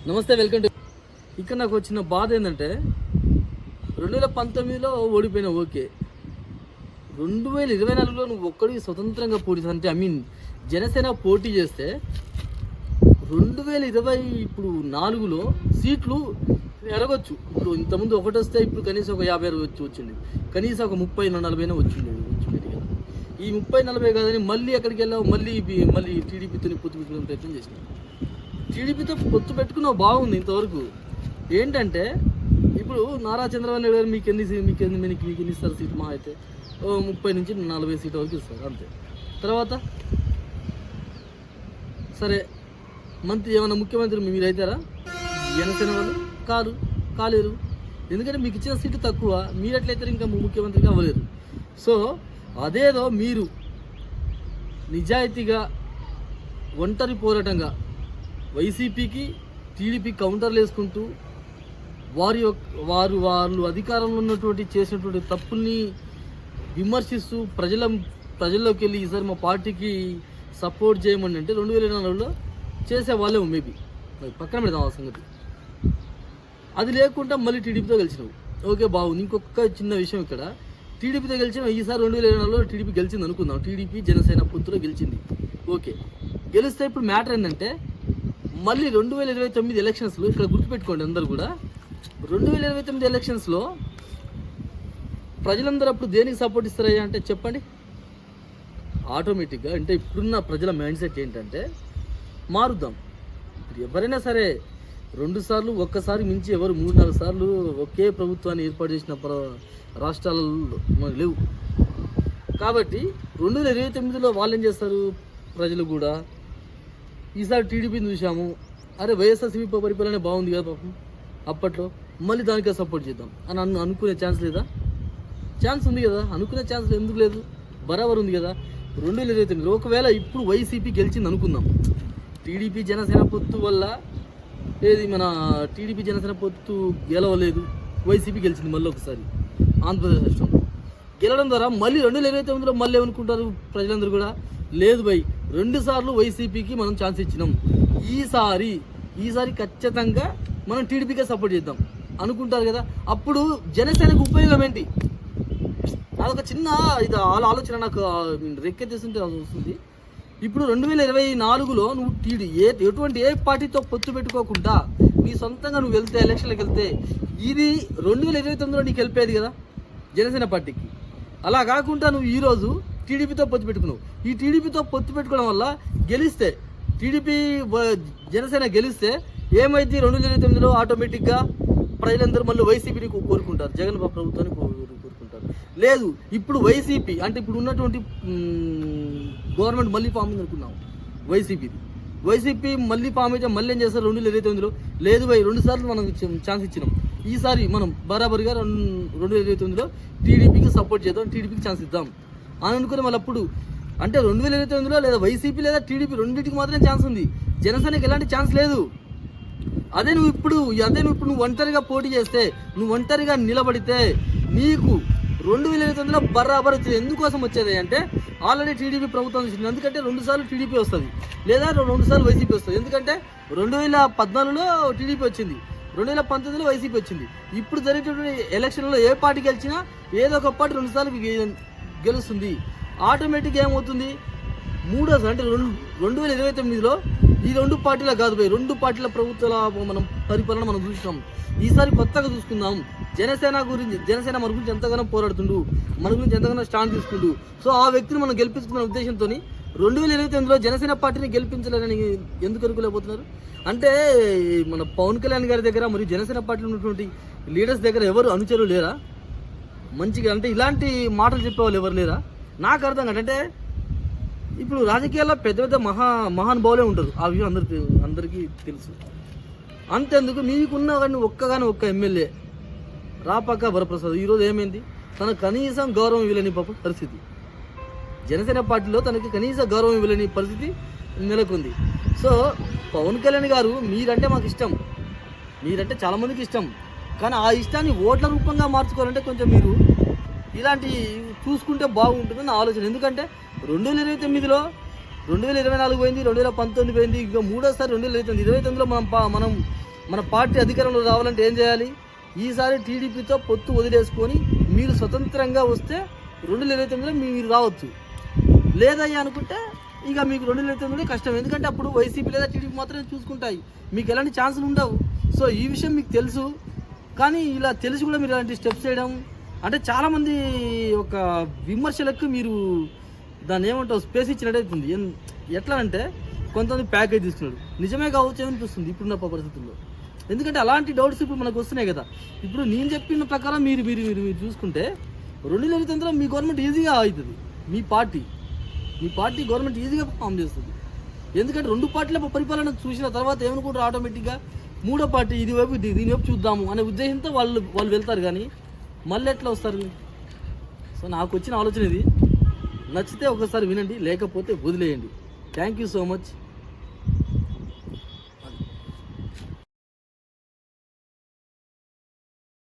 నమస్తే, welcome to. ఇక్కడ నాకు వచ్చిన బాధ ఏంటంటే 2019లో ఓడిపోయినా ఓకే, 2024లో నువ్వు ఒక్కడికి స్వతంత్రంగా పోటీ అంటే జనసేన పోటీ చేస్తే 2020 ఇప్పుడు 4లో సీట్లు ఎరగొచ్చు. ఇప్పుడు ఇంతకుముందు ఒకటి వస్తే ఇప్పుడు కనీసం ఒక 50 వచ్చింది, కనీసం ఒక 30-40 వచ్చిండేది కదా. ఈ 30-40 కాదని మళ్ళీ ఎక్కడికి వెళ్ళావు, మళ్ళీ టీడీపీతో పొత్తు పెట్టుకునే ప్రయత్నం చేసినావు. టీడీపీతో పొత్తు పెట్టుకున్నావు, బాగుంది ఇంతవరకు. ఏంటంటే ఇప్పుడు నారా చంద్రబాబు నాయుడు గారు మీకు ఎన్ని ఇస్తారు సీట్లు? మా అయితే 30-40 సీట్ల వరకు ఇస్తారు అంతే. తర్వాత సరే, ఏమన్నా ముఖ్యమంత్రి మీరు అవుతారా? జనసేన వాళ్ళు కాలేరు, ఎందుకంటే మీకు ఇచ్చిన సీట్లు తక్కువ. మీరు ఎట్లయితే ఇంకా ముఖ్యమంత్రిగా అవ్వలేరు. సో అదేదో మీరు నిజాయితీగా ఒంటరి పోరాటంగా వైసీపీకి టీడీపీ కౌంటర్లు వేసుకుంటూ వాళ్ళు అధికారంలో ఉన్నటువంటి చేసినటువంటి తప్పుల్ని విమర్శిస్తూ ప్రజల్లోకి వెళ్ళి ఈసారి మా పార్టీకి సపోర్ట్ చేయమని అంటే 2024లో చేసే వాళ్ళేమో మేబీ, పక్కన పెడదాం ఆ సంగతి. అది లేకుండా మళ్ళీ టీడీపీతో గెలిచినావు, ఓకే బాగుంది. ఇంకొక చిన్న విషయం, ఇక్కడ టీడీపీతో గెలిచిన ఈసారి 2024లో టీడీపీ గెలిచింది అనుకుందాం. టీడీపీ జనసేన పొత్తులో గెలిచింది, ఓకే. గెలిస్తే ఇప్పుడు మ్యాటర్ ఏంటంటే మళ్ళీ 2029 ఎలక్షన్స్లో, ఇక్కడ గుర్తుపెట్టుకోండి అందరూ కూడా, 2029 ఎలక్షన్స్లో ప్రజలందరూ అప్పుడు దేనికి సపోర్ట్ ఇస్తారయ్యా అంటే చెప్పండి. ఆటోమేటిక్గా అంటే ఇప్పుడున్న ప్రజల మైండ్ సెట్ ఏంటంటే మారుద్దాం. ఇప్పుడు ఎవరైనా సరే 2 సార్లు, ఒక్కసారి మించి ఎవరు 3-4 సార్లు ఒకే ప్రభుత్వాన్ని ఏర్పాటు చేసిన రాష్ట్రాలలో మనకు లేవు. కాబట్టి 2029లో వాళ్ళు ఏం చేస్తారు, ప్రజలు కూడా ఈసారి టీడీపీని చూసాము, అరే వైఎస్ఆర్సీపీ పరిపాలన బాగుంది కదా పాపం అప్పట్లో, మళ్ళీ దానికే సపోర్ట్ చేద్దాం అని అనుకునే ఛాన్స్ లేదా? ఛాన్స్ ఉంది కదా, అనుకునే ఛాన్స్ ఎందుకు లేదు? బరాబర్ ఉంది కదా. 2029 ఒకవేళ ఇప్పుడు వైసీపీ గెలిచింది అనుకుందాం, టీడీపీ జనసేన పొత్తు వల్ల మన టీడీపీ జనసేన పొత్తు గెలవలేదు, వైసీపీ గెలిచింది మళ్ళీ ఒకసారి ఆంధ్రప్రదేశ్ రాష్ట్రంలో. గెలవడం ద్వారా మళ్ళీ 2029లో మళ్ళీ ఏమనుకుంటారు ప్రజలందరూ కూడా, లేదు భయ్ 2 సార్లు వైసీపీకి మనం ఛాన్స్ ఇచ్చినాం, ఈసారి ఖచ్చితంగా మనం టీడీపీకే సపోర్ట్ చేద్దాం అనుకుంటారు కదా. అప్పుడు జనసేనకు ఉపయోగం ఏంటి? అదొక చిన్న ఆలోచన నాకు రెక్కెత్తిస్తుంటే అది వస్తుంది. ఇప్పుడు 2024లో నువ్వు ఎటువంటి ఏ పార్టీతో పొత్తు పెట్టుకోకుండా నీ సొంతంగా నువ్వు వెళ్తే, ఎలక్షన్లకు వెళ్తే, ఇది 2029లో నీకు వెళ్ళిపోయేది కదా జనసేన పార్టీకి. అలా కాకుండా నువ్వు ఈరోజు టీడీపీతో పొత్తు పెట్టుకున్నావు. ఈ టీడీపీతో పొత్తు పెట్టుకోవడం వల్ల గెలిస్తే, జనసేన గెలిస్తే ఏమైంది? 2029లో ఆటోమేటిక్గా ప్రజలందరూ మళ్ళీ వైసీపీని కోరుకుంటారు, జగన్ ప్రభుత్వాన్ని కోరుకుంటారు. లేదు, ఇప్పుడు వైసీపీ అంటే ఇప్పుడు ఉన్నటువంటి గవర్నమెంట్ మళ్ళీ ఫామ్ అయింది అనుకున్నాం, వైసీపీ మళ్ళీ ఫామ్ అయితే మళ్ళీ ఏం చేస్తారు 2029లో? లేదు భయ్ 2 సార్లు మనం ఛాన్స్ ఇచ్చినాం, ఈసారి మనం బరాబర్గా 2029లో టీడీపీకి సపోర్ట్ చేద్దాం, టీడీపీకి ఛాన్స్ ఇద్దాం అని అనుకుని మళ్ళీ అప్పుడు అంటే 2029లో లేదా వైసీపీ లేదా టీడీపీ రెండింటికి మాత్రమే ఛాన్స్ ఉంది, జనసేనకి ఎలాంటి ఛాన్స్ లేదు. అదే నువ్వు ఇప్పుడు నువ్వు ఒంటరిగా పోటీ చేస్తే, నువ్వు ఒంటరిగా నిలబడితే నీకు 2029లో బరాబర్ వచ్చేది. ఎందుకోసం వచ్చేది అంటే ఆల్రెడీ టీడీపీ ప్రభుత్వం వచ్చింది, ఎందుకంటే 2 సార్లు టీడీపీ వస్తుంది లేదా 2 సార్లు వైసీపీ వస్తుంది. ఎందుకంటే 2014లో టీడీపీ వచ్చింది, 2019లో వైసీపీ వచ్చింది. ఇప్పుడు జరిగేటువంటి ఎలక్షన్లో ఏ పార్టీ గెలిచినా ఏదో ఒక పార్టీ 2 సార్లు గెలుస్తుంది. ఆటోమేటిక్గా ఏమవుతుంది, మూడోసారి అంటే 2029లో ఈ 2 పార్టీల కాదు పోయి 2 పార్టీల ప్రభుత్వాల మనం పరిపాలన మనం చూసినాం. ఈసారి కొత్తగా చూసుకుందాం. జనసేన మన గురించి ఎంతగానో పోరాడుతుండు, మన గురించి ఎంతగానో స్టాండ్ తీసుకుంటూ, సో ఆ వ్యక్తిని మనం గెలిపించుకున్న ఉద్దేశంతో 2029లో జనసేన పార్టీని గెలిపించాలని ఎందుకు అనుకోలేకపోతున్నారు? అంటే మన పవన్ కళ్యాణ్ గారి దగ్గర మరియు జనసేన పార్టీలో ఉన్నటువంటి లీడర్స్ దగ్గర ఎవరు అనుచరులు లేరా మంచిగా? అంటే ఇలాంటి మాటలు చెప్పేవాళ్ళు ఎవరు లేరా? నాకు అర్థం కాదు. అంటే ఇప్పుడు రాజకీయాల్లో పెద్ద మహానుభావులే ఉంటారు, ఆ విషయం అందరికీ తెలుసు. అంతెందుకు మీకున్న ఒక్క ఎమ్మెల్యే రాపాక వరప్రసాద్ ఈరోజు ఏమైంది, తనకు కనీసం గౌరవం ఇవ్వలేని పరిస్థితి, జనసేన పార్టీలో తనకి కనీస గౌరవం ఇవ్వలేని పరిస్థితి నెలకొంది. సో పవన్ కళ్యాణ్ గారు మీరంటే మాకు ఇష్టం, మీరంటే చాలామందికి ఇష్టం, కానీ ఆ ఇష్టాన్ని ఓట్ల రూపంగా మార్చుకోవాలంటే కొంచెం మీరు ఇలాంటి చూసుకుంటే బాగుంటుందని ఆలోచన. ఎందుకంటే 2029లో 2024 పోయింది, 2019 పోయింది, ఇంకా మూడోసారి 2029లో మనం మన పార్టీ అధికారంలో రావాలంటే ఏం చేయాలి? ఈసారి టీడీపీతో పొత్తు వదిలేసుకొని మీరు స్వతంత్రంగా వస్తే 2029లో మీరు రావచ్చు. లేదయ్యా అనుకుంటే ఇక మీకు 2029 కష్టం. ఎందుకంటే అప్పుడు వైసీపీ లేదా టీడీపీ మాత్రమే చూసుకుంటాయి, మీకు ఎలాంటి ఛాన్సులు ఉండవు. సో ఈ విషయం మీకు తెలుసు, కానీ ఇలా తెలిసి కూడా మీరు ఇలాంటి స్టెప్స్ చేయడం అంటే చాలామంది ఒక విమర్శలకు మీరు దాన్ని ఏమంటావు స్పేస్ ఇచ్చినట్టు అవుతుంది. ఎట్లా అంటే కొంతమంది ప్యాకేజ్ తీసుకున్నాడు, నిజమే కావచ్చు అనిపిస్తుంది ఇప్పుడున్న పరిస్థితుల్లో. ఎందుకంటే అలాంటి డౌట్స్ ఇప్పుడు మనకు వస్తున్నాయి కదా. ఇప్పుడు నేను చెప్పిన ప్రకారం మీరు మీరు మీరు మీరు చూసుకుంటే 2029లో మీ గవర్నమెంట్ ఈజీగా అవుతుంది. మీ పార్టీ గవర్నమెంట్ ఈజీగా ఫామ్ చేస్తుంది. ఎందుకంటే 2 పార్టీల పరిపాలన చూసిన తర్వాత ఏమనుకుంటారు ఆటోమేటిక్గా మూడో పార్టీ దీని వైపు చూద్దాము అనే ఉద్దేశంతో వాళ్ళు వెళ్తారు. కానీ మళ్ళీ ఎట్లా వస్తారు? సో నాకు వచ్చిన ఆలోచన ఇది. నచ్చితే ఒకసారి వినండి, లేకపోతే వదిలేయండి. Thank you so much.